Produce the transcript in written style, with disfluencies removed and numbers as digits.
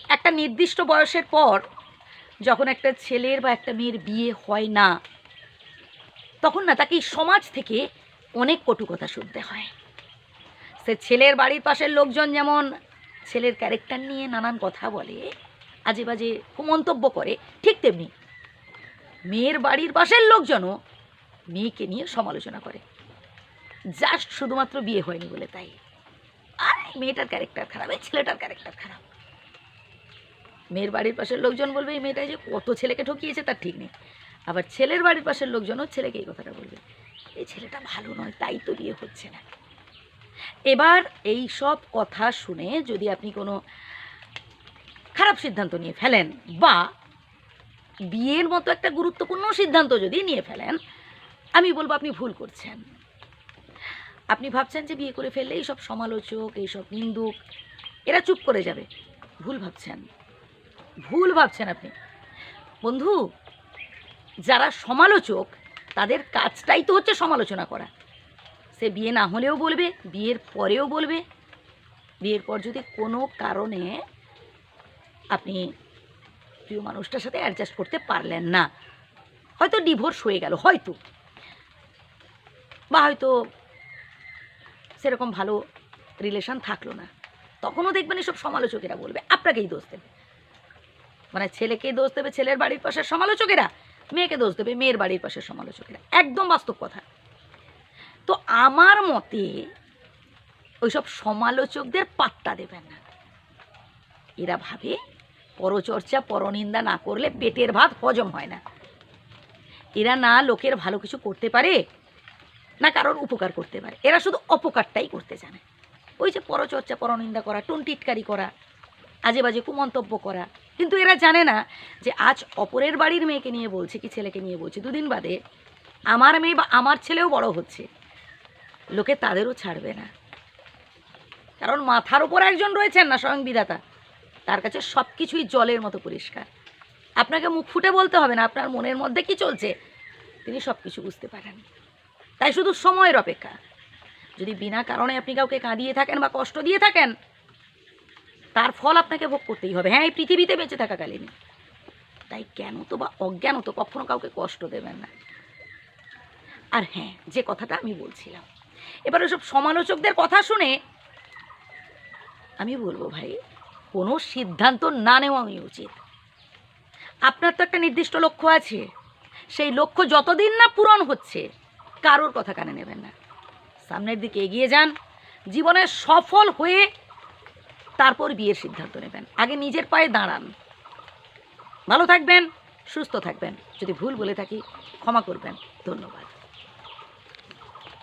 একটা নির্দিষ্ট বয়সের পর যখন একটা ছেলের বা একটা মেয়ের বিয়ে হয় না, তখন না তাকে সমাজ থেকে অনেক কটু কথা শুনতে হয়। সে ছেলের বাড়ির পাশের লোকজন যেমন ছেলের ক্যারেক্টার নিয়ে নানান কথা বলে, আজে বাজে কুমন্তব্য করে, ঠিক তেমনি মেয়ের বাড়ির পাশের লোকজনও মেয়েকে নিয়ে সমালোচনা করে, জাস্ট শুধুমাত্র বিয়ে হয়নি বলে। তাই আর মেয়েটার ক্যারেক্টার খারাপ, এই ছেলেটার ক্যারেক্টার খারাপ। মেয়ের বাড়ির পাশের লোকজন বলবে এই মেয়েটা যে কত ছেলেকে ঠকিয়েছে তার ঠিক নেই, আবার ছেলের বাড়ির পাশের লোকজনও ছেলেকে এই কথাটা বলবে, এই ছেলেটা ভালো নয় তাই তো বিয়ে হচ্ছে না। এবার এই সব কথা শুনে যদি আপনি কোনো খারাপ সিদ্ধান্ত নিয়ে ফেলেন বা বিয়ের মতো একটা গুরুত্বপূর্ণ সিদ্ধান্ত যদি নিয়ে ফেলেন, আমি বলবো আপনি ভুল করছেন। আপনি ভাবছেন যে বিয়ে করে ফেললে এইসব সমালোচক, এইসব নিন্দুক এরা চুপ করে যাবে। ভুল ভাবছেন, ভুল ভাবছেন আপনি। বন্ধু, যারা সমালোচক তাদের কাজটাই তো হচ্ছে সমালোচনা করা। সে বিয়ে না হলেও বলবে, বিয়ের পরেও বলবে। বিয়ের পর যদি কোনো কারণে আপনি প্রিয় মানুষটার সাথে অ্যাডজাস্ট করতে পারলেন না, হয়তো ডিভোর্স হয়ে গেল, হয়তো, বা হয়তো সেরকম ভালো রিলেশন থাকলো না, তখনও দেখবেন এসব সমালোচকেরা বলবে আপনাকেই দোষ দেবে। মানে ছেলেকে দোষ দেবে ছেলের বাড়ির পাশের সমালোচকেরা, মেয়েকে দোষ দেবে মেয়ের বাড়ির পাশের সমালোচকেরা। একদম বাস্তব কথা। তো আমার মতে ওইসব সমালোচকদের পাত্তা দেবেন না। এরা ভাবে পরচর্চা পরনিন্দা না করলে পেটের ভাত হজম হয় না। এরা না লোকের ভালো কিছু করতে পারে না কারোর উপকার করতে পারে, এরা শুধু অপকারটাই করতে জানে। ওই যে পরচর্চা পরনিন্দা করা, টুনটিটকারি করা, আজে বাজে কুমন্তব্য করা। কিন্তু এরা জানে না যে আজ অপরের বাড়ির মেয়েকে নিয়ে বলছে কি ছেলেকে নিয়ে বলছে, দুদিন বাদে আমার মেয়ে বা আমার ছেলেও বড় হচ্ছে, লোকে তাদেরও ছাড়বে না। কারণ মাথার উপর একজন রয়েছেন না, স্বয়ং বিধাতা, তার কাছে সব কিছুই জলের মতো পরিষ্কার। আপনাকে মুখ ফুটে বলতে হবে না আপনার মনের মধ্যে কি চলছে, তিনি সব কিছু বুঝতে পারেন। তাই শুধু সময়ের অপেক্ষা। যদি বিনা কারণে আপনি কাউকে কাঁদিয়ে থাকেন বা কষ্ট দিয়ে থাকেন, তার ফল আপনাকে ভোগ করতেই হবে। হ্যাঁ, এই পৃথিবীতে বেঁচে থাকাকালীন। তাই জ্ঞানত বা অজ্ঞানত কখনো কাউকে কষ্ট দেবেন না। আর হ্যাঁ, যে কথাটা আমি বলছিলাম, এবার ওসব সমালোচকদের কথা শুনে আমি বলবো ভাই, কোনো সিদ্ধান্ত না নেওয়াই উচিত। আপনার তো একটা নির্দিষ্ট লক্ষ্য আছে, সেই লক্ষ্য যতদিন না পূরণ হচ্ছে কারোর কথা কানে নেবেন না। সামনের দিকে এগিয়ে যান, জীবনে সফল হয়ে তারপর বিয়ের সিদ্ধান্ত নেবেন। আগে নিজের পায়ে দাঁড়ান। ভালো থাকবেন, সুস্থ থাকবেন। যদি ভুল বলে থাকি ক্ষমা করবেন। ধন্যবাদ।